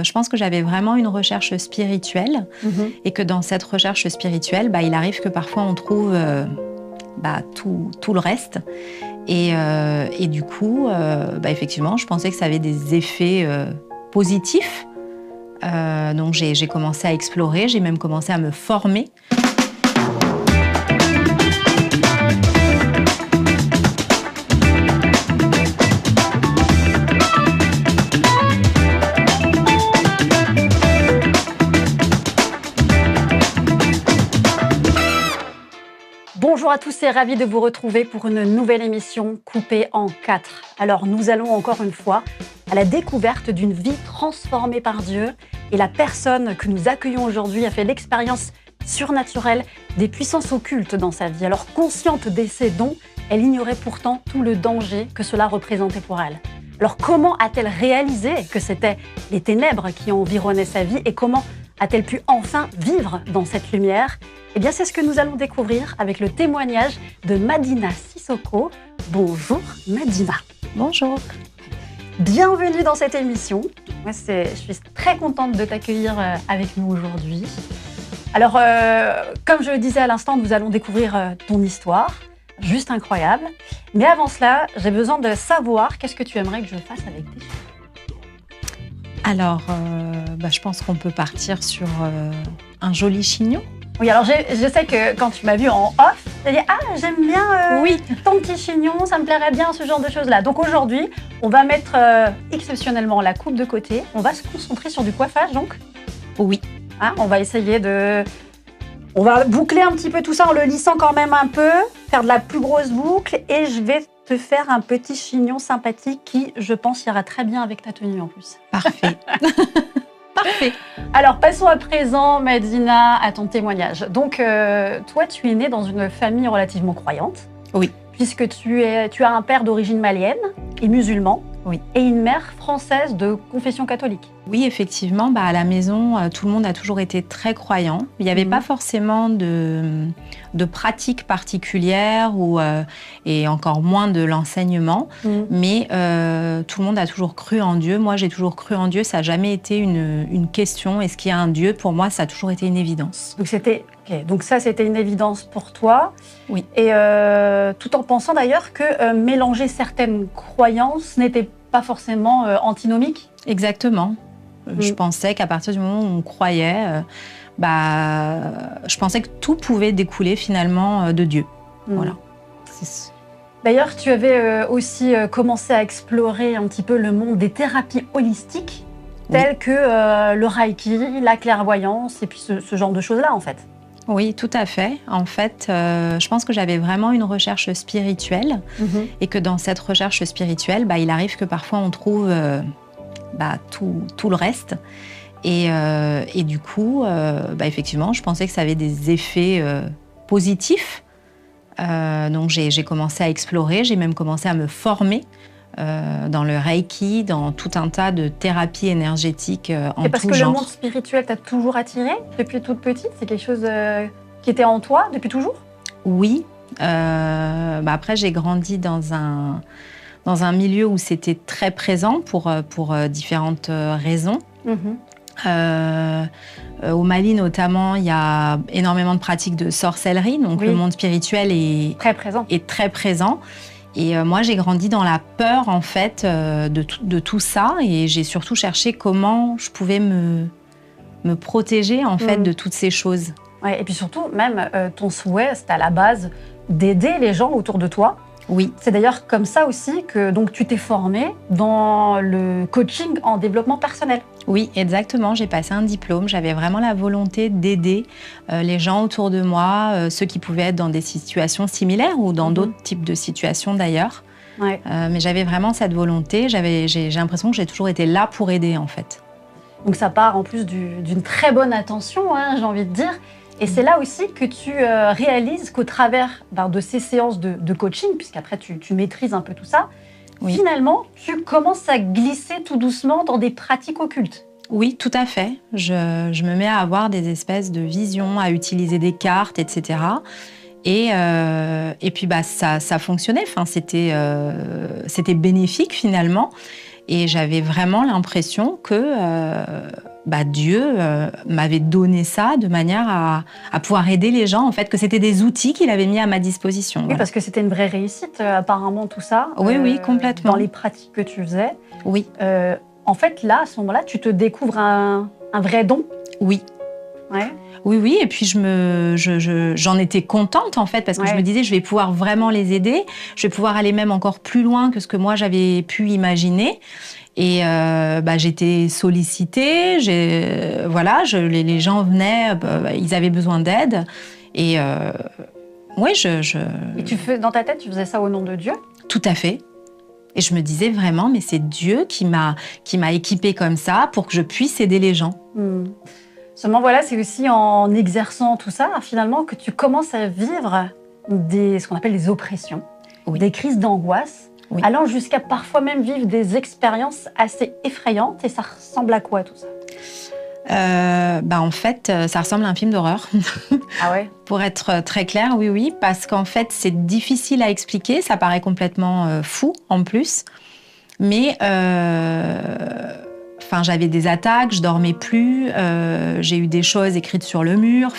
Je pense que j'avais vraiment une recherche spirituelle et que dans cette recherche spirituelle, il arrive que parfois on trouve tout le reste. Et du coup, effectivement, je pensais que ça avait des effets positifs. Donc j'ai commencé à explorer, j'ai même commencé à me former. Bonjour à tous et ravi de vous retrouver pour une nouvelle émission coupée en 4. Alors nous allons encore une fois à la découverte d'une vie transformée par Dieu et la personne que nous accueillons aujourd'hui a fait l'expérience surnaturelle des puissances occultes dans sa vie. Alors consciente de ses dons, elle ignorait pourtant tout le danger que cela représentait pour elle. Alors comment a-t-elle réalisé que c'était les ténèbres qui environnaient sa vie et comment a-t-elle pu enfin vivre dans cette lumière ? Eh bien, c'est ce que nous allons découvrir avec le témoignage de Madina Sissoko. Bonjour Madina. Bonjour. Bienvenue dans cette émission. Moi, je suis très contente de t'accueillir avec nous aujourd'hui. Alors, comme je le disais à l'instant, nous allons découvrir ton histoire, juste incroyable. Mais avant cela, j'ai besoin de savoir qu'est-ce que tu aimerais que je fasse avec tes cheveux. Alors, je pense qu'on peut partir sur un joli chignon. Oui, alors je sais que quand tu m'as vu en off, tu as dit « Ah, j'aime bien ton petit chignon, ça me plairait bien, ce genre de choses-là ». Donc aujourd'hui, on va mettre exceptionnellement la coupe de côté. On va se concentrer sur du coiffage, donc. Oui. Hein, on va essayer de... On va boucler un petit peu tout ça en le lissant quand même un peu, faire de la plus grosse boucle et je vais te faire un petit chignon sympathique qui, je pense, ira très bien avec ta tenue en plus. Parfait. Parfait. Alors, passons à présent, Madina, à ton témoignage. Donc, toi, tu es née dans une famille relativement croyante. Oui. Puisque tu as un père d'origine malienne et musulman. Oui. Et une mère française de confession catholique. Oui, effectivement, à la maison, tout le monde a toujours été très croyant. Il n'y avait pas forcément de pratique particulière et encore moins de l'enseignement, mais tout le monde a toujours cru en Dieu. Moi, j'ai toujours cru en Dieu. Ça n'a jamais été une question. Est-ce qu'il y a un Dieu ? Pour moi, ça a toujours été une évidence. Donc ça, c'était une évidence pour toi. Oui. Et tout en pensant d'ailleurs que mélanger certaines croyances n'était pas forcément antinomique. Exactement. Je pensais qu'à partir du moment où on croyait, je pensais que tout pouvait découler finalement de Dieu. Voilà. D'ailleurs, tu avais aussi commencé à explorer un petit peu le monde des thérapies holistiques, telles que le Reiki, la clairvoyance et puis ce genre de choses-là en fait. Oui, tout à fait. En fait, je pense que j'avais vraiment une recherche spirituelle et que dans cette recherche spirituelle, il arrive que parfois on trouve tout le reste. Et du coup, effectivement, je pensais que ça avait des effets positifs. Donc j'ai commencé à explorer, j'ai même commencé à me former dans le Reiki, dans tout un tas de thérapies énergétiques en tout genre. Et parce que le monde spirituel t'a toujours attiré depuis toute petite ? C'est quelque chose qui était en toi depuis toujours ? Oui. Après, j'ai grandi dans un milieu où c'était très présent pour différentes raisons. Au Mali notamment, il y a énormément de pratiques de sorcellerie, donc le monde spirituel est très présent. Et moi, j'ai grandi dans la peur en fait de tout ça, et j'ai surtout cherché comment je pouvais me protéger en fait de toutes ces choses. Ouais, et puis surtout, même ton souhait, c'était à la base d'aider les gens autour de toi. Oui. C'est d'ailleurs comme ça aussi que donc, tu t'es formée dans le coaching en développement personnel. Oui, exactement. J'ai passé un diplôme. J'avais vraiment la volonté d'aider les gens autour de moi, ceux qui pouvaient être dans des situations similaires ou dans d'autres types de situations d'ailleurs. Ouais. Mais j'avais vraiment cette volonté. J'ai l'impression que j'ai toujours été là pour aider en fait. Donc ça part en plus d'une très bonne attention, j'ai envie de dire. Et c'est là aussi que tu réalises qu'au travers de ces séances de coaching, puisqu'après tu maîtrises un peu tout ça, finalement, tu commences à glisser tout doucement dans des pratiques occultes. Oui, tout à fait. Je me mets à avoir des espèces de visions, à utiliser des cartes, etc. Et puis ça fonctionnait. Enfin, c'était bénéfique finalement. Et j'avais vraiment l'impression que Dieu m'avait donné ça de manière à pouvoir aider les gens, en fait, que c'était des outils qu'il avait mis à ma disposition. Oui, voilà. parce que c'était une vraie réussite, apparemment, tout ça. Oui, complètement. Dans les pratiques que tu faisais. Oui. En fait, là, à ce moment-là, tu te découvres un vrai don. Oui. Ouais. Oui, et puis j'en étais contente en fait, parce que je me disais, je vais pouvoir vraiment les aider, je vais pouvoir aller même encore plus loin que ce que moi j'avais pu imaginer. Et j'étais sollicitée, les gens venaient, ils avaient besoin d'aide. Et Et dans ta tête, tu faisais ça au nom de Dieu ? Tout à fait. Et je me disais vraiment, mais c'est Dieu qui m'a équipée comme ça pour que je puisse aider les gens. Seulement voilà, c'est aussi en exerçant tout ça, finalement, que tu commences à vivre ce qu'on appelle des oppressions, des crises d'angoisse, allant jusqu'à parfois même vivre des expériences assez effrayantes. Et ça ressemble à quoi tout ça ? En fait, ça ressemble à un film d'horreur. Ah ouais ? Pour être très clair, oui, parce qu'en fait, c'est difficile à expliquer, ça paraît complètement fou en plus, mais j'avais des attaques, je dormais plus, j'ai eu des choses écrites sur le mur,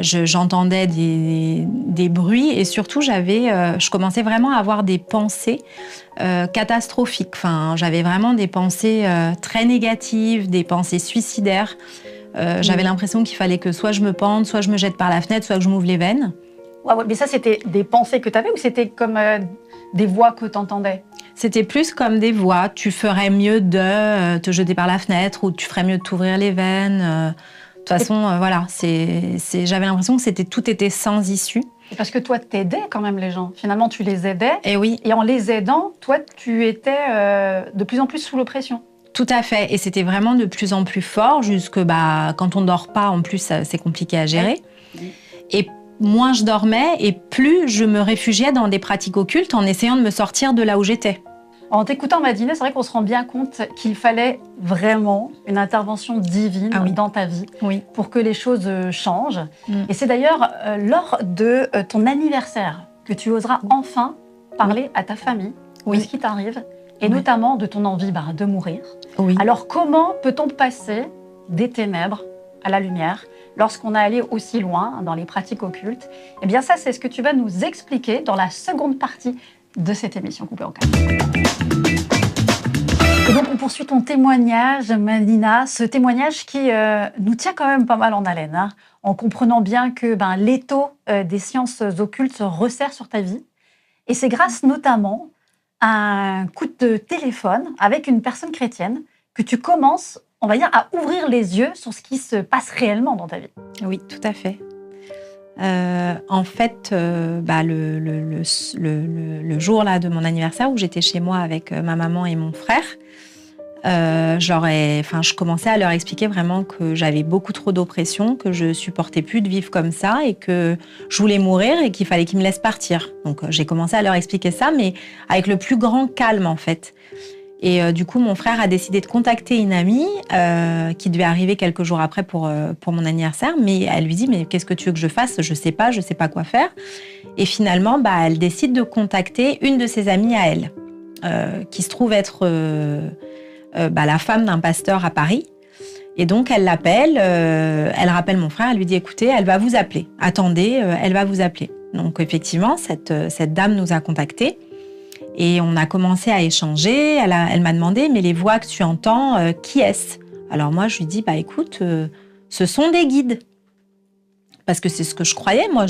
j'entendais des bruits et surtout je commençais vraiment à avoir des pensées catastrophiques. J'avais vraiment des pensées très négatives, des pensées suicidaires. J'avais l'impression qu'il fallait que soit je me pende, soit je me jette par la fenêtre, soit que je m'ouvre les veines. Ouais, mais ça, c'était des pensées que tu avais ou c'était comme des voix que tu entendais ? C'était plus comme des voix. Tu ferais mieux de te jeter par la fenêtre ou tu ferais mieux de t'ouvrir les veines. De toute façon, j'avais l'impression que tout était sans issue. Parce que toi, t'aidais quand même les gens. Finalement, tu les aidais. Et oui. Et en les aidant, toi, tu étais de plus en plus sous l'oppression. Tout à fait. Et c'était vraiment de plus en plus fort, jusque quand on ne dort pas, en plus, c'est compliqué à gérer. Oui. Et moins je dormais et plus je me réfugiais dans des pratiques occultes en essayant de me sortir de là où j'étais. En t'écoutant, Madina, c'est vrai qu'on se rend bien compte qu'il fallait vraiment une intervention divine dans ta vie pour que les choses changent. Et c'est d'ailleurs lors de ton anniversaire que tu oseras enfin parler à ta famille de ce qui t'arrive et notamment de ton envie de mourir. Alors comment peut-on passer des ténèbres à la lumière lorsqu'on a allé aussi loin dans les pratiques occultes? Eh bien ça, c'est ce que tu vas nous expliquer dans la seconde partie de cette émission Coupée en 4. Et donc on poursuit ton témoignage, Madina, ce témoignage qui nous tient quand même pas mal en haleine, en comprenant bien que l'étau des sciences occultes se resserre sur ta vie. Et c'est grâce notamment à un coup de téléphone avec une personne chrétienne que tu commences, on va dire, à ouvrir les yeux sur ce qui se passe réellement dans ta vie. Oui, tout à fait. En fait, le jour là de mon anniversaire où j'étais chez moi avec ma maman et mon frère, je commençais à leur expliquer vraiment que j'avais beaucoup trop d'oppression, que je supportais plus de vivre comme ça et que je voulais mourir et qu'il fallait qu'ils me laissent partir. Donc j'ai commencé à leur expliquer ça, mais avec le plus grand calme en fait. Et du coup, mon frère a décidé de contacter une amie qui devait arriver quelques jours après pour mon anniversaire. Mais elle lui dit, mais qu'est-ce que tu veux que je fasse ? Je sais pas quoi faire. Et finalement, elle décide de contacter une de ses amies à elle, qui se trouve être la femme d'un pasteur à Paris. Et donc, elle l'appelle, elle rappelle mon frère, elle lui dit, écoutez, elle va vous appeler. Attendez, elle va vous appeler. Donc, effectivement, cette dame nous a contactés. Et on a commencé à échanger. Elle m'a demandé, mais les voix que tu entends, qui est-ce ? Alors moi, je lui dis, écoute, ce sont des guides. Parce que c'est ce que je croyais. Moi,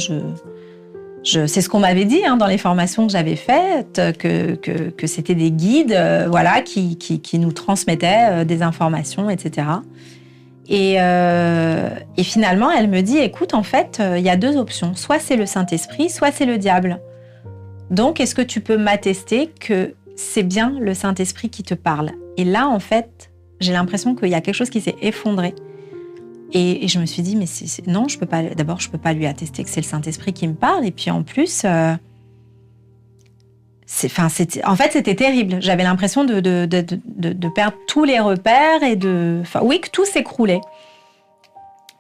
c'est ce qu'on m'avait dit dans les formations que j'avais faites, que c'était des guides qui nous transmettaient des informations, etc. Et finalement, elle me dit, écoute, en fait, il y a deux options. Soit c'est le Saint-Esprit, soit c'est le diable. Donc, est-ce que tu peux m'attester que c'est bien le Saint-Esprit qui te parle ? Et là, en fait, j'ai l'impression qu'il y a quelque chose qui s'est effondré. Et je me suis dit, mais non, je peux pas. D'abord, je peux pas lui attester que c'est le Saint-Esprit qui me parle. Et puis, en plus, c'était terrible. J'avais l'impression de perdre tous les repères et que tout s'écroulait.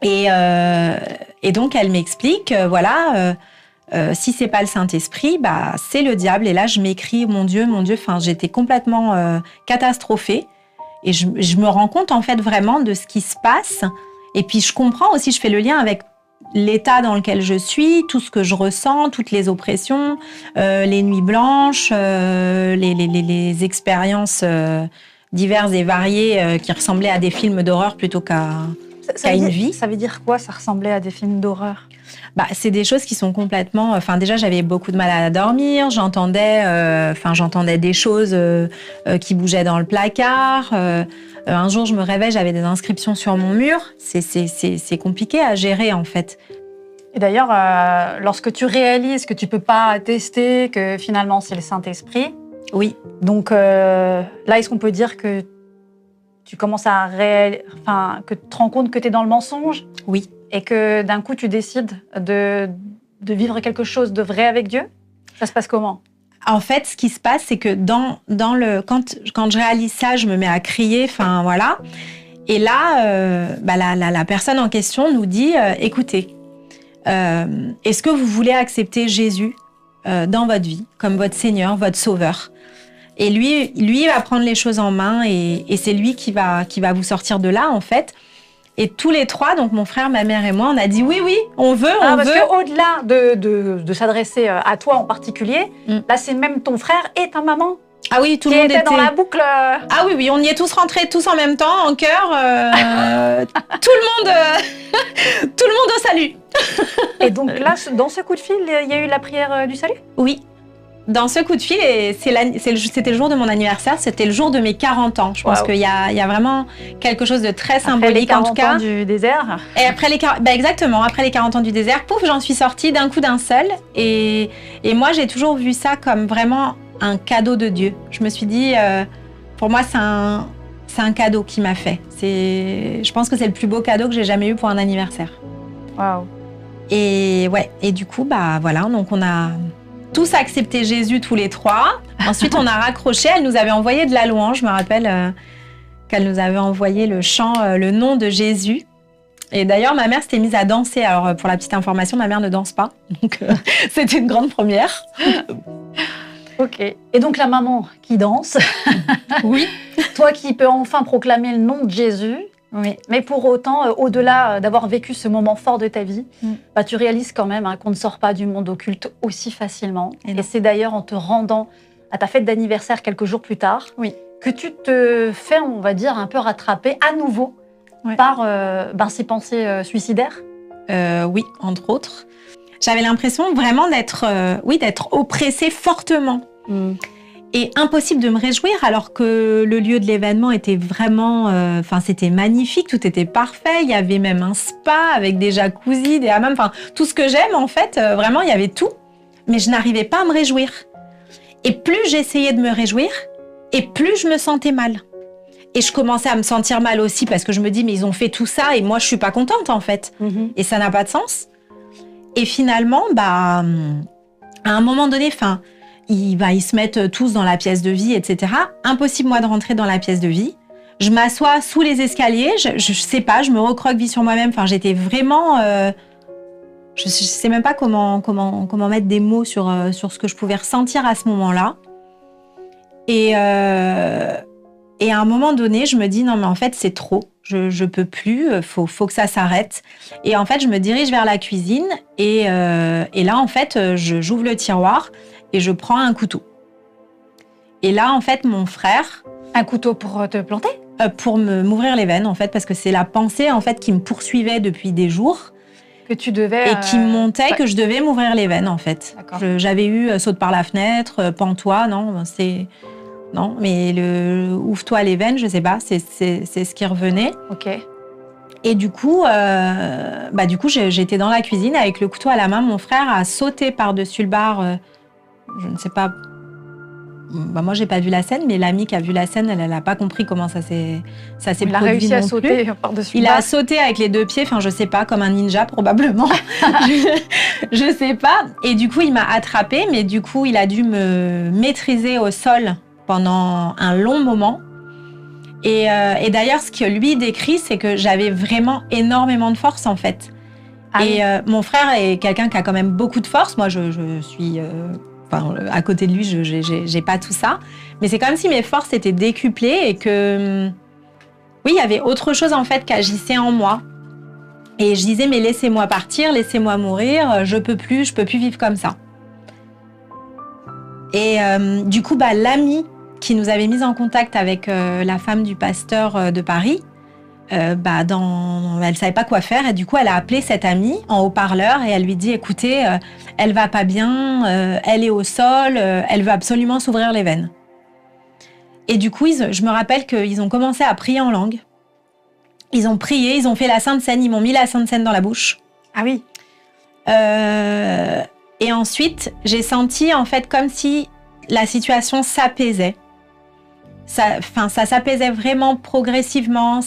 Et donc, elle m'explique, Si c'est pas le Saint-Esprit, bah c'est le diable. Et là, je m'écris, mon Dieu. Enfin, j'étais complètement catastrophée. Et je me rends compte en fait vraiment de ce qui se passe. Et puis je comprends aussi, je fais le lien avec l'état dans lequel je suis, tout ce que je ressens, toutes les oppressions, les nuits blanches, les expériences diverses et variées qui ressemblaient à des films d'horreur plutôt qu'à une vie. Ça veut dire quoi, ça ressemblait à des films d'horreur? Bah, c'est des choses qui sont complètement... Enfin, déjà, j'avais beaucoup de mal à dormir. J'entendais des choses qui bougeaient dans le placard. Un jour, je me réveille, j'avais des inscriptions sur mon mur. C'est compliqué à gérer, en fait. Et d'ailleurs, lorsque tu réalises que tu peux pas tester, que finalement, c'est le Saint-Esprit... Oui. Donc là, est-ce qu'on peut dire que tu commences que tu te rends compte que tu es dans le mensonge? Oui. Et que d'un coup, tu décides de vivre quelque chose de vrai avec Dieu? Ça se passe comment? En fait, ce qui se passe, c'est que quand je réalise ça, je me mets à crier, enfin voilà. Et là, la personne en question nous dit, écoutez, est-ce que vous voulez accepter Jésus dans votre vie, comme votre Seigneur, votre Sauveur? Et lui va prendre les choses en main et c'est lui qui va vous sortir de là, en fait. Et tous les trois, donc mon frère, ma mère et moi, on a dit oui, on veut. Parce qu'au-delà de s'adresser à toi en particulier, là, c'est même ton frère et ta maman. Ah oui, tout le monde était dans la boucle. Ah oui, on y est tous rentrés, tous en même temps, en chœur. Tout le monde au salut. Et donc là, dans ce coup de fil, il y a eu la prière du salut? Oui. Dans ce coup de fil, c'était le jour de mon anniversaire, c'était le jour de mes 40 ans. Je pense qu'il y a vraiment quelque chose de très symbolique, en tout cas. Après les 40 ans du désert. Et après exactement, après les 40 ans du désert, pouf, j'en suis sortie d'un coup d'un seul. Et moi, j'ai toujours vu ça comme vraiment un cadeau de Dieu. Je me suis dit, pour moi, c'est un cadeau qu'il m'a fait. Je pense que c'est le plus beau cadeau que j'ai jamais eu pour un anniversaire. Waouh. Et ouais, et du coup, bah voilà, donc on a tous accepté Jésus tous les trois. Ensuite, on a raccroché. Elle nous avait envoyé de la louange. Je me rappelle qu'elle nous avait envoyé le chant, le nom de Jésus. Et d'ailleurs, ma mère s'était mise à danser. Alors, pour la petite information, ma mère ne danse pas. Donc, c'était une grande première. Ok. Et donc, la maman qui danse. Oui. Toi qui peux enfin proclamer le nom de Jésus. Oui. Mais pour autant, au-delà d'avoir vécu ce moment fort de ta vie, tu réalises quand même qu'on ne sort pas du monde occulte aussi facilement. Et c'est d'ailleurs en te rendant à ta fête d'anniversaire quelques jours plus tard que tu te fais, on va dire, un peu rattraper à nouveau par ces pensées suicidaires. Oui, entre autres. J'avais l'impression vraiment d'être oppressée fortement. Et impossible de me réjouir alors que le lieu de l'événement était vraiment... c'était magnifique, tout était parfait. Il y avait même un spa avec des jacuzzis, des hammams, tout ce que j'aime en fait. Vraiment, il y avait tout. Mais je n'arrivais pas à me réjouir. Et plus j'essayais de me réjouir, et plus je me sentais mal. Et je commençais à me sentir mal aussi parce que je me dis, mais ils ont fait tout ça et moi, je suis pas contente en fait. Et ça n'a pas de sens. Et finalement, à un moment donné, ils se mettent tous dans la pièce de vie, etc. Impossible, moi, de rentrer dans la pièce de vie. Je m'assois sous les escaliers, je sais pas, je me recroqueville sur moi-même. J'étais vraiment... je sais même pas comment mettre des mots sur ce que je pouvais ressentir à ce moment-là. Et à un moment donné, je me dis, non, mais en fait, c'est trop. Je peux plus, faut que ça s'arrête. Et en fait, je me dirige vers la cuisine. Et là, en fait, j'ouvre le tiroir et je prends un couteau. Et là, en fait, mon frère... Un couteau pour te planter? Pour m'ouvrir les veines, en fait, parce que c'est la pensée, en fait, qui me poursuivait depuis des jours. Que tu devais... Et qui montait, que je devais m'ouvrir les veines, en fait. J'avais eu saute par la fenêtre, pends-toi, non, non, mais ouvre-toi les veines, je sais pas, c'est ce qui revenait. Ok. Et du coup, j'étais dans la cuisine avec le couteau à la main. Mon frère a sauté par-dessus le bar. Je ne sais pas. Moi, j'ai pas vu la scène, mais l'amie qui a vu la scène, elle n'a pas compris comment ça s'est produit. Il a réussi à sauter par-dessus le bar. Il a sauté avec les deux pieds, je sais pas, comme un ninja probablement. je sais pas. Et du coup, il m'a attrapée, mais du coup, il a dû me maîtriser au sol pendant un long moment. Et d'ailleurs, ce que lui décrit, c'est que j'avais vraiment énormément de force, en fait. Et mon frère est quelqu'un qui a quand même beaucoup de force. Moi, je suis... à côté de lui, j'ai pas tout ça. Mais c'est comme si mes forces étaient décuplées et que... Oui, il y avait autre chose, en fait, qui agissait en moi. Et je disais, mais laissez-moi partir, laissez-moi mourir, je peux plus vivre comme ça. Et du coup, l'amie qui nous avait mis en contact avec la femme du pasteur de Paris, elle savait pas quoi faire et du coup, elle a appelé cette amie en haut-parleur et elle lui dit, écoutez, elle va pas bien, elle est au sol, elle veut absolument s'ouvrir les veines. Et du coup, je me rappelle qu'ils ont commencé à prier en langue. Ils ont prié, ils ont fait la Sainte Seine, ils m'ont mis la Sainte Seine dans la bouche. Ah oui. Et ensuite, j'ai senti en fait comme si la situation s'apaisait. Ça s'apaisait vraiment progressivement.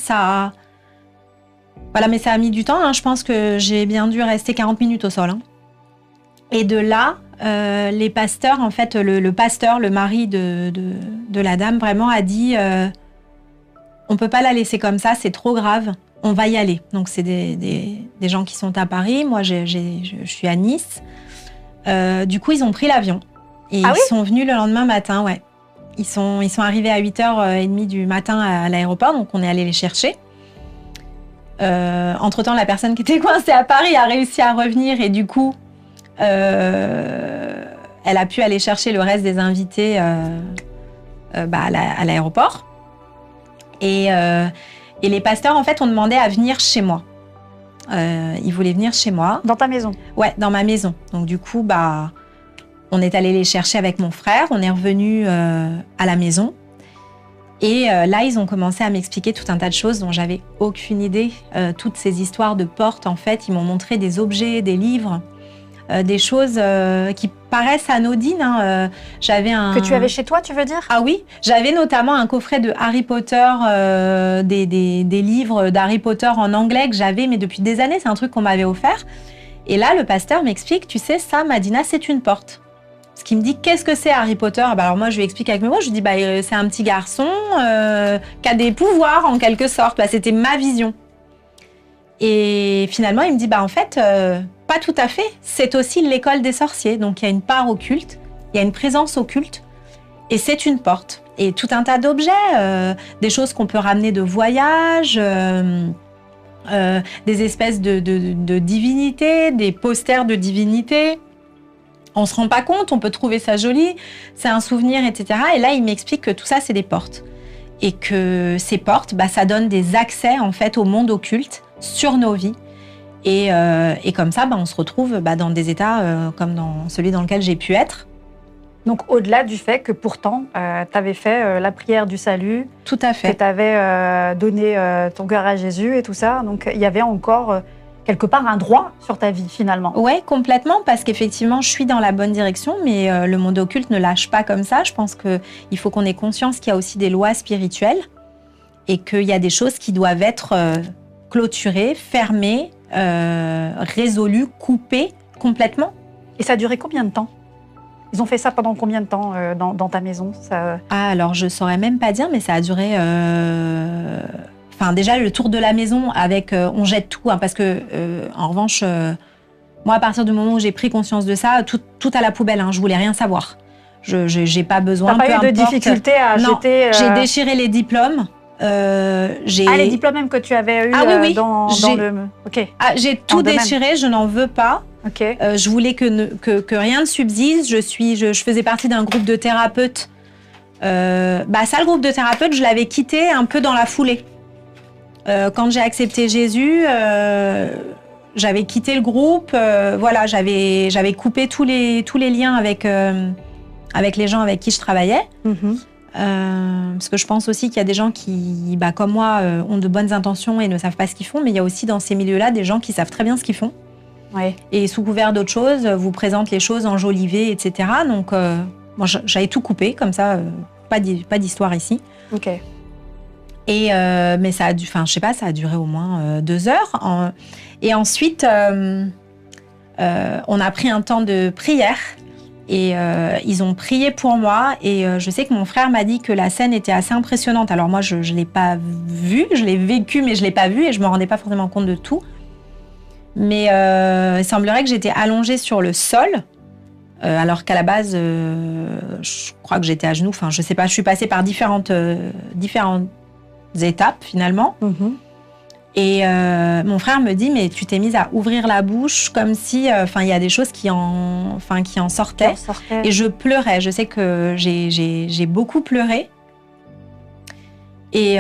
Voilà, mais ça a mis du temps. Je pense que j'ai bien dû rester 40 minutes au sol. Et de là, les pasteurs, en fait, le pasteur, le mari de la dame, vraiment a dit... on peut pas la laisser comme ça, c'est trop grave, on va y aller. Donc c'est des gens qui sont à Paris, moi je suis à Nice. Du coup, ils ont pris l'avion et ils sont venus le lendemain matin, ouais. Ils sont arrivés à 8h30 du matin à l'aéroport, donc on est allé les chercher. Entre-temps, la personne qui était coincée à Paris a réussi à revenir et du coup, elle a pu aller chercher le reste des invités à l'aéroport. Et les pasteurs, en fait, ont demandé à venir chez moi. Ils voulaient venir chez moi. Dans ta maison? Ouais, dans ma maison. Donc, du coup, on est allé les chercher avec mon frère. On est revenu à la maison. Et là, ils ont commencé à m'expliquer tout un tas de choses dont j'avais aucune idée. Toutes ces histoires de portes, en fait, ils m'ont montré des objets, des livres, des choses qui paraissent anodines. J'avais Que tu avais chez toi, tu veux dire? Ah oui, j'avais notamment un coffret de Harry Potter, des livres d'Harry Potter en anglais que j'avais, mais depuis des années, c'est un truc qu'on m'avait offert. Et là, le pasteur m'explique, tu sais, ça, Madina, c'est une porte. Ce qui me dit, qu'est-ce que c'est Harry Potter? Alors moi, je lui explique avec mes mots, je lui dis, c'est un petit garçon qui a des pouvoirs en quelque sorte. C'était ma vision. Et finalement, il me dit, en fait... pas tout à fait, c'est aussi l'école des sorciers. Donc il y a une part occulte, il y a une présence occulte et c'est une porte. Et tout un tas d'objets, des choses qu'on peut ramener de voyage, des espèces de divinités, des posters de divinités. On ne se rend pas compte, on peut trouver ça joli, c'est un souvenir, etc. Et là, il m'explique que tout ça, c'est des portes. Et que ces portes, ça donne des accès en fait au monde occulte sur nos vies. Et comme ça, on se retrouve dans des états comme dans celui dans lequel j'ai pu être. Donc, au-delà du fait que pourtant, tu avais fait la prière du salut. Tout à fait. Que tu avais donné ton cœur à Jésus et tout ça. Donc, il y avait encore quelque part un droit sur ta vie, finalement. Oui, complètement, parce qu'effectivement, je suis dans la bonne direction, mais le monde occulte ne lâche pas comme ça. Je pense qu'il faut qu'on ait conscience qu'il y a aussi des lois spirituelles et qu'il y a des choses qui doivent être clôturées, fermées, résolu, coupé complètement. Et ça a duré combien de temps? Ils ont fait ça pendant combien de temps dans ta maison? Alors je saurais même pas dire, mais ça a duré... déjà le tour de la maison avec... on jette tout, parce que en revanche, moi à partir du moment où j'ai pris conscience de ça, tout à la poubelle, je voulais rien savoir. J'ai pas besoin... T'as pas eu de difficulté à jeter... J'ai déchiré les diplômes. les diplômes même que tu avais eu oui. dans le... Okay. J'ai tout déchiré, je n'en veux pas. Okay. Je voulais que rien ne subsiste. Je faisais partie d'un groupe de thérapeutes. Le groupe de thérapeutes, je l'avais quitté un peu dans la foulée. Quand j'ai accepté Jésus, j'avais quitté le groupe. J'avais coupé tous les liens avec les gens avec qui je travaillais. Mm-hmm. Parce que je pense aussi qu'il y a des gens qui, comme moi, ont de bonnes intentions et ne savent pas ce qu'ils font, mais il y a aussi dans ces milieux-là des gens qui savent très bien ce qu'ils font. Ouais. Et sous couvert d'autres choses, vous présentent les choses enjolivées, etc. Donc, moi, j'avais tout coupé, comme ça, pas d'histoire ici. Ok. Et, mais ça a ça a duré au moins 2 heures. Et ensuite, on a pris un temps de prière. Et ils ont prié pour moi et je sais que mon frère m'a dit que la scène était assez impressionnante. Alors moi, je ne l'ai pas vue, je l'ai vécue, mais je ne l'ai pas vue et je ne me rendais pas forcément compte de tout. Mais il semblerait que j'étais allongée sur le sol, alors qu'à la base, je crois que j'étais à genoux. Enfin, je sais pas, je suis passée par différentes étapes finalement. Et mon frère me dit, mais tu t'es mise à ouvrir la bouche comme si, il y a des choses qui en sortaient. Et je pleurais. Je sais que j'ai beaucoup pleuré. Et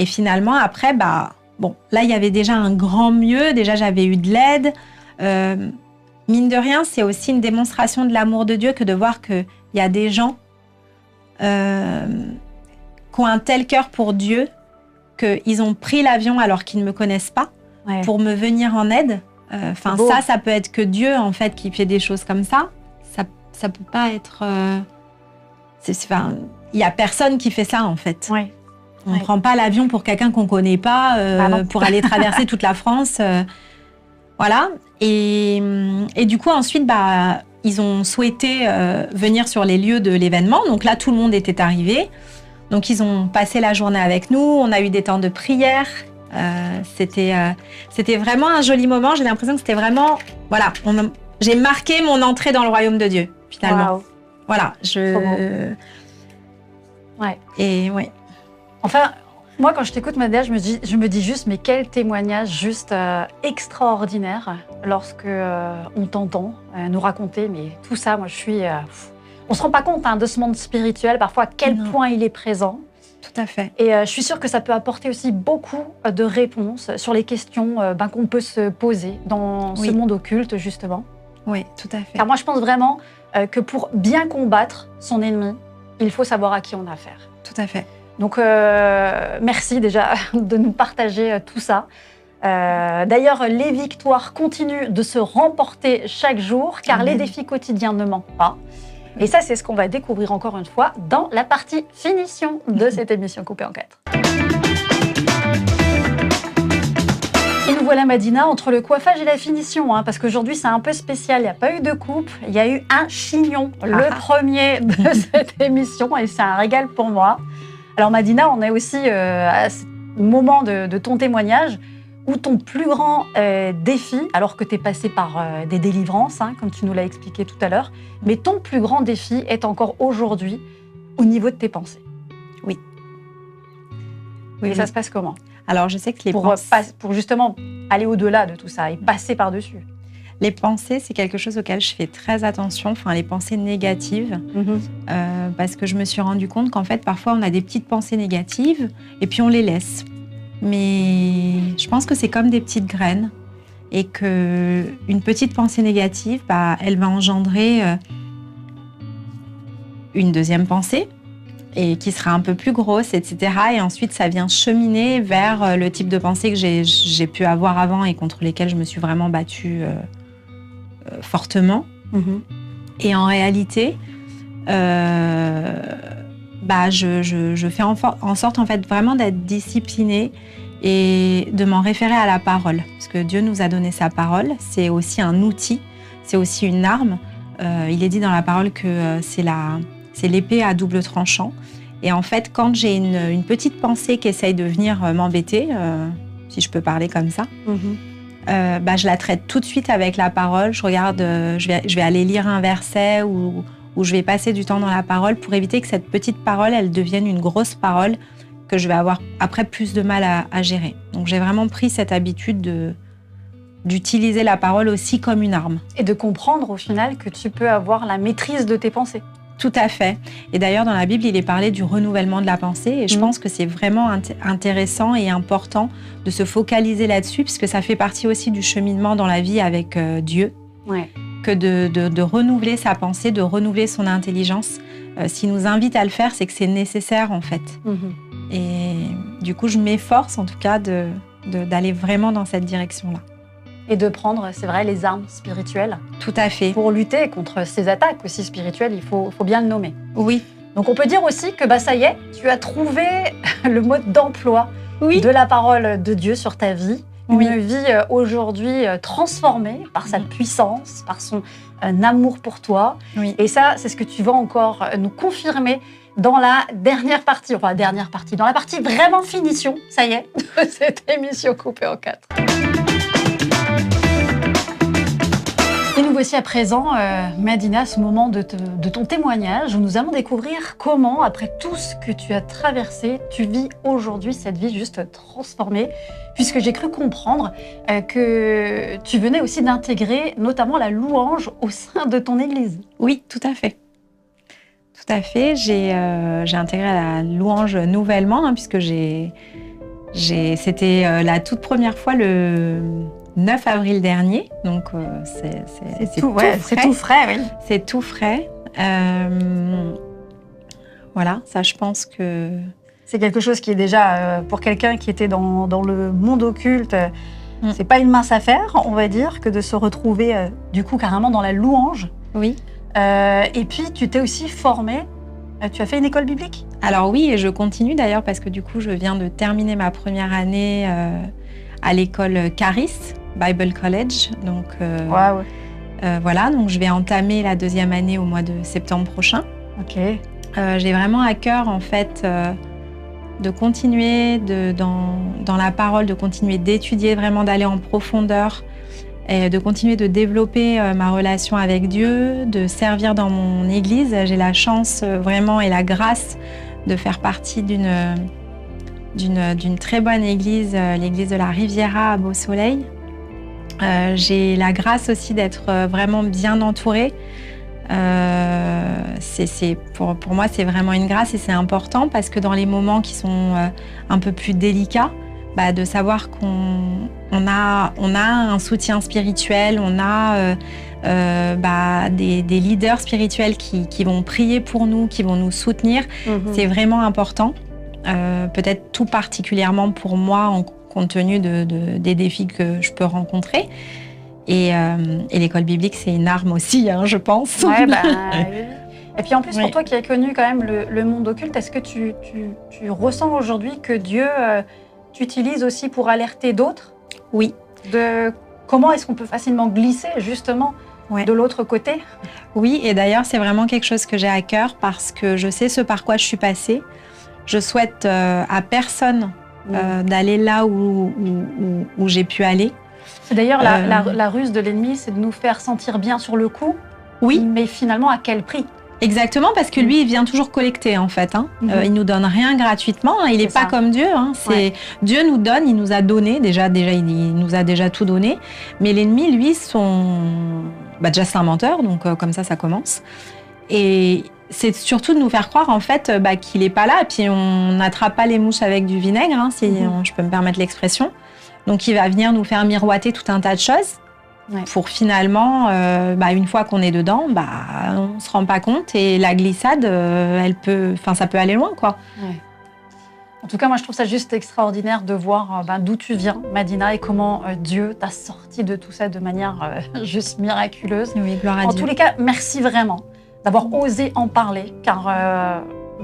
finalement, après, là, il y avait déjà un grand mieux. Déjà, j'avais eu de l'aide. Mine de rien, c'est aussi une démonstration de l'amour de Dieu que de voir qu'il y a des gens qui ont un tel cœur pour Dieu qu'ils ont pris l'avion alors qu'ils ne me connaissent pas pour me venir en aide. Ça peut être que Dieu, en fait, qui fait des choses comme ça. Ça peut pas être... il y a personne qui fait ça, en fait. On ne prend pas l'avion pour quelqu'un qu'on ne connaît pas, pour aller traverser toute la France. Voilà. Et du coup, ensuite, ils ont souhaité venir sur les lieux de l'événement. Donc là, tout le monde était arrivé. Donc, ils ont passé la journée avec nous. On a eu des temps de prière. C'était vraiment un joli moment. J'ai l'impression que c'était vraiment... Voilà, j'ai marqué mon entrée dans le royaume de Dieu, finalement. Wow. Voilà, Et oui. Enfin, moi, quand je t'écoute, Madeleine, je me dis juste, mais quel témoignage juste extraordinaire lorsque on t'entend nous raconter. Mais tout ça, moi, je suis... on ne se rend pas compte de ce monde spirituel, parfois, à quel point il est présent. Tout à fait. Et je suis sûre que ça peut apporter aussi beaucoup de réponses sur les questions qu'on peut se poser dans ce monde occulte, justement. Oui, tout à fait. Car moi, je pense vraiment que pour bien combattre son ennemi, il faut savoir à qui on a affaire. Tout à fait. Donc, merci déjà de nous partager tout ça. D'ailleurs, les victoires continuent de se remporter chaque jour, car les défis quotidiens ne manquent pas. Et ça, c'est ce qu'on va découvrir encore une fois dans la partie finition de cette émission coupée en 4. Et nous voilà, Madina, entre le coiffage et la finition, parce qu'aujourd'hui, c'est un peu spécial. Il n'y a pas eu de coupe, il y a eu un chignon, le premier de cette émission, et c'est un régal pour moi. Alors, Madina, on est aussi à ce moment de ton témoignage où ton plus grand défi, alors que tu es passé par des délivrances, comme tu nous l'as expliqué tout à l'heure, mais ton plus grand défi est encore aujourd'hui au niveau de tes pensées. Oui. Et ça se passe comment ? Alors, je sais que pour justement aller au-delà de tout ça et passer par-dessus. Les pensées, c'est quelque chose auquel je fais très attention, les pensées négatives, parce que je me suis rendu compte qu'en fait, parfois, on a des petites pensées négatives et puis on les laisse. Mais je pense que c'est comme des petites graines et qu'une petite pensée négative, elle va engendrer une deuxième pensée et qui sera un peu plus grosse, etc. Et ensuite, ça vient cheminer vers le type de pensée que j'ai pu avoir avant et contre lesquelles je me suis vraiment battue fortement. Et en réalité, je fais en sorte en fait vraiment d'être disciplinée et de m'en référer à la parole, parce que Dieu nous a donné sa parole. C'est aussi un outil, c'est aussi une arme. Il est dit dans la parole que c'est l'épée à double tranchant. Et en fait, quand j'ai une petite pensée qui essaye de venir m'embêter, si je peux parler comme ça, je la traite tout de suite avec la parole. Je regarde, je vais aller lire un verset ou je vais passer du temps dans la parole pour éviter que cette petite parole, elle devienne une grosse parole que je vais avoir après plus de mal à gérer. Donc j'ai vraiment pris cette habitude d'utiliser la parole aussi comme une arme. Et de comprendre au final que tu peux avoir la maîtrise de tes pensées. Tout à fait. Et d'ailleurs, dans la Bible, il est parlé du renouvellement de la pensée. Et je pense que c'est vraiment intéressant et important de se focaliser là-dessus, puisque ça fait partie aussi du cheminement dans la vie avec Dieu. Que de renouveler sa pensée, de renouveler son intelligence. S'il nous invite à le faire, c'est que c'est nécessaire, en fait. Et du coup, je m'efforce, en tout cas, d'aller vraiment dans cette direction-là. Et de prendre, c'est vrai, les armes spirituelles. Tout à fait. Pour lutter contre ces attaques aussi spirituelles, il faut bien le nommer. Oui. Donc on peut dire aussi que ça y est, tu as trouvé le mode d'emploi de la parole de Dieu sur ta vie. Une vie aujourd'hui transformée par sa puissance, par son amour pour toi. Et ça, c'est ce que tu vas encore nous confirmer dans la dernière partie, dans la partie vraiment finition, ça y est, de cette émission coupée en 4. nous voici à présent, Madina, à ce moment de ton témoignage où nous allons découvrir comment, après tout ce que tu as traversé, tu vis aujourd'hui cette vie juste transformée, puisque j'ai cru comprendre que tu venais aussi d'intégrer notamment la louange au sein de ton église. Oui, tout à fait. Tout à fait. J'ai intégré la louange nouvellement, puisque c'était la toute première fois le 9 avril dernier, donc c'est tout frais. C'est tout frais, oui. C'est tout frais. Voilà, ça je pense que... C'est quelque chose qui est déjà, pour quelqu'un qui était dans le monde occulte, c'est pas une mince affaire, on va dire, que de se retrouver du coup carrément dans la louange. Oui. Et puis tu t'es aussi formée, tu as fait une école biblique? Alors oui, et je continue d'ailleurs parce que du coup je viens de terminer ma première année à l'école Charis, Bible College. Donc, Wow. Voilà, donc je vais entamer la deuxième année au mois de septembre prochain. Ok. J'ai vraiment à cœur en fait de continuer dans la parole, de continuer d'étudier, vraiment d'aller en profondeur et de continuer de développer ma relation avec Dieu, de servir dans mon église. J'ai la chance vraiment et la grâce de faire partie d'une très bonne église, l'église de la Riviera à Beau-Soleil. J'ai la grâce aussi d'être vraiment bien entourée. Pour moi, c'est vraiment une grâce et c'est important parce que dans les moments qui sont un peu plus délicats, de savoir qu'on a un soutien spirituel, on a des leaders spirituels qui vont prier pour nous, qui vont nous soutenir, c'est vraiment important. Peut-être tout particulièrement pour moi, compte tenu des défis que je peux rencontrer. Et l'école biblique, c'est une arme aussi, je pense. Ouais, et puis en plus, pour toi qui as connu quand même le monde occulte, est-ce que tu ressens aujourd'hui que Dieu t'utilise aussi pour alerter d'autres? Oui. De comment est-ce qu'on peut facilement glisser justement de l'autre côté? Oui, et d'ailleurs, c'est vraiment quelque chose que j'ai à cœur parce que je sais ce par quoi je suis passée. Je souhaite à personne d'aller là où j'ai pu aller. C'est d'ailleurs la ruse de l'ennemi, c'est de nous faire sentir bien sur le coup, mais finalement à quel prix? Exactement, parce que lui, il vient toujours collecter en fait. Il nous donne rien gratuitement. Il n'est pas comme Dieu. Dieu nous donne, il nous a donné. Déjà, il nous a déjà tout donné. Mais l'ennemi, lui, déjà c'est un menteur, donc comme ça commence. Et c'est surtout de nous faire croire en fait qu'il n'est pas là. Et puis on n'attrape pas les mouches avec du vinaigre, si je peux me permettre l'expression. Donc il va venir nous faire miroiter tout un tas de choses pour finalement, une fois qu'on est dedans, on ne se rend pas compte et la glissade, ça peut aller loin, quoi. Ouais. En tout cas, moi je trouve ça juste extraordinaire de voir d'où tu viens, Madina, et comment Dieu t'a sorti de tout ça de manière juste miraculeuse. Oui, gloire à Dieu. En tous les cas, merci vraiment d'avoir osé en parler, car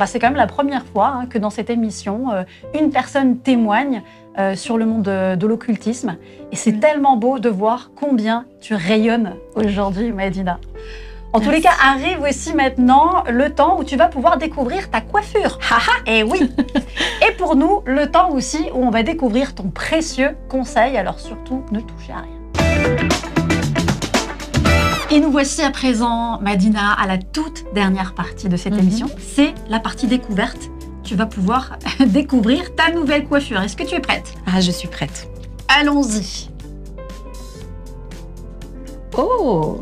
c'est quand même la première fois que dans cette émission, une personne témoigne sur le monde de l'occultisme. Et c'est tellement beau de voir combien tu rayonnes aujourd'hui, Madina. En tous les cas, arrive aussi maintenant le temps où tu vas pouvoir découvrir ta coiffure. Et oui. Et pour nous, le temps aussi où on va découvrir ton précieux conseil. Alors surtout, ne touchez à rien. Et nous voici à présent, Madina, à la toute dernière partie de cette émission. C'est la partie découverte. Tu vas pouvoir découvrir ta nouvelle coiffure. Est-ce que tu es prête? Ah, je suis prête. Allons-y. Oh!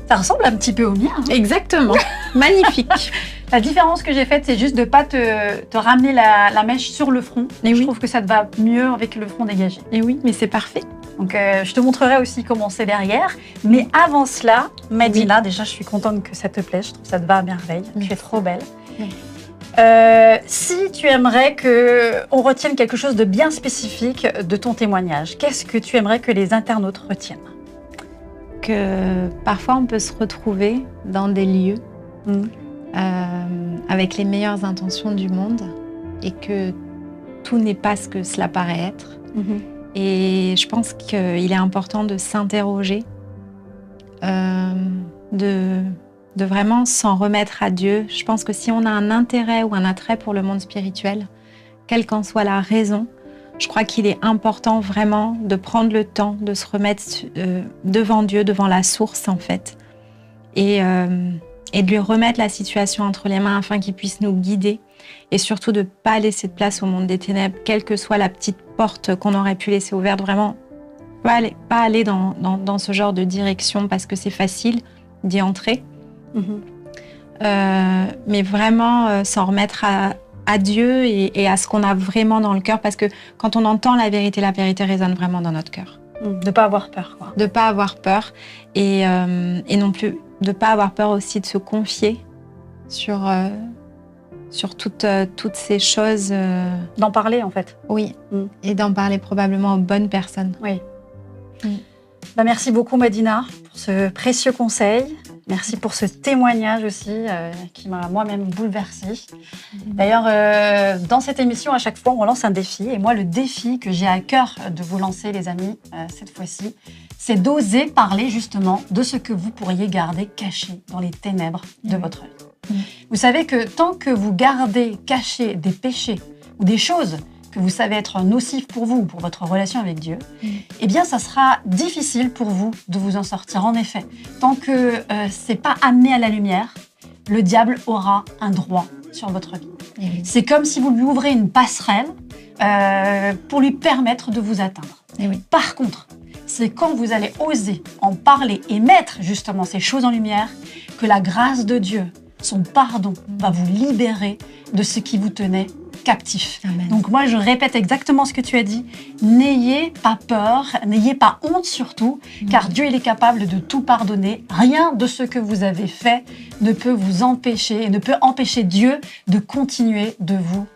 Ça ressemble un petit peu au mien. Exactement. Magnifique. La différence que j'ai faite, c'est juste de ne pas te ramener la mèche sur le front. Je trouve que ça te va mieux avec le front dégagé. Et oui, mais c'est parfait. Donc, je te montrerai aussi comment c'est derrière. Mais avant cela, Madina, déjà, je suis contente que ça te plaise. Je trouve que ça te va à merveille. Tu es trop belle. Si tu aimerais qu'on retienne quelque chose de bien spécifique de ton témoignage, qu'est-ce que tu aimerais que les internautes retiennent? Que parfois, on peut se retrouver dans des lieux avec les meilleures intentions du monde et que tout n'est pas ce que cela paraît être. Et je pense qu'il est important de s'interroger, de vraiment s'en remettre à Dieu. Je pense que si on a un intérêt ou un attrait pour le monde spirituel, quelle qu'en soit la raison, je crois qu'il est important vraiment de prendre le temps de se remettre devant Dieu, devant la source en fait, et de lui remettre la situation entre les mains afin qu'il puisse nous guider, et surtout de ne pas laisser de place au monde des ténèbres, quelle que soit la petite porte qu'on aurait pu laisser ouverte, vraiment pas aller dans ce genre de direction parce que c'est facile d'y entrer. Mais vraiment s'en remettre à Dieu et à ce qu'on a vraiment dans le cœur, parce que quand on entend la vérité résonne vraiment dans notre cœur. De ne pas avoir peur, quoi. De ne pas avoir peur et non plus de ne pas avoir peur aussi de se confier sur toutes ces choses. D'en parler, en fait. Oui, et d'en parler probablement aux bonnes personnes. Oui. Bah, merci beaucoup, Madina, pour ce précieux conseil. Merci pour ce témoignage aussi qui m'a moi-même bouleversée. D'ailleurs, dans cette émission, à chaque fois, on lance un défi. Et moi, le défi que j'ai à cœur de vous lancer, les amis, cette fois-ci, c'est d'oser parler justement de ce que vous pourriez garder caché dans les ténèbres de votre vie. Vous savez que tant que vous gardez cachés des péchés ou des choses que vous savez être nocifs pour vous ou pour votre relation avec Dieu, eh bien, ça sera difficile pour vous de vous en sortir. En effet, tant que c'est pas amené à la lumière, le diable aura un droit sur votre vie. C'est comme si vous lui ouvrez une passerelle pour lui permettre de vous atteindre. Par contre, c'est quand vous allez oser en parler et mettre justement ces choses en lumière que la grâce de Dieu, son pardon, va vous libérer de ce qui vous tenait captif. Amen. Donc moi, je répète exactement ce que tu as dit. N'ayez pas peur, n'ayez pas honte surtout, car Dieu, il est capable de tout pardonner. Rien de ce que vous avez fait ne peut vous empêcher, et ne peut empêcher Dieu de continuer de vous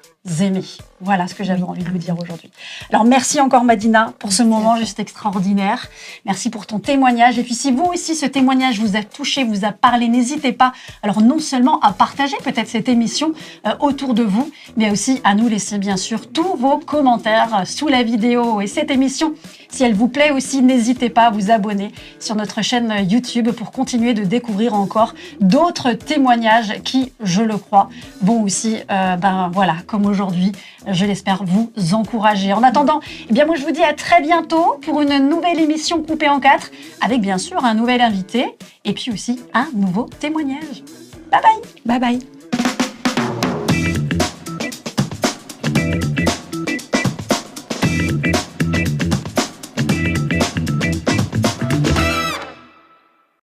aimer. Voilà ce que j'avais envie de vous dire aujourd'hui. Alors merci encore Madina pour ce moment juste extraordinaire. Merci pour ton témoignage. Et puis si vous aussi ce témoignage vous a touché, vous a parlé, n'hésitez pas alors non seulement à partager peut-être cette émission autour de vous, mais aussi à nous laisser bien sûr tous vos commentaires sous la vidéo et cette émission. Si elle vous plaît aussi, n'hésitez pas à vous abonner sur notre chaîne YouTube pour continuer de découvrir encore d'autres témoignages qui, je le crois, vont aussi, voilà, comme aujourd'hui, je l'espère, vous encourager. En attendant, eh bien moi je vous dis à très bientôt pour une nouvelle émission coupée en 4 avec bien sûr un nouvel invité et puis aussi un nouveau témoignage. Bye bye. Bye bye.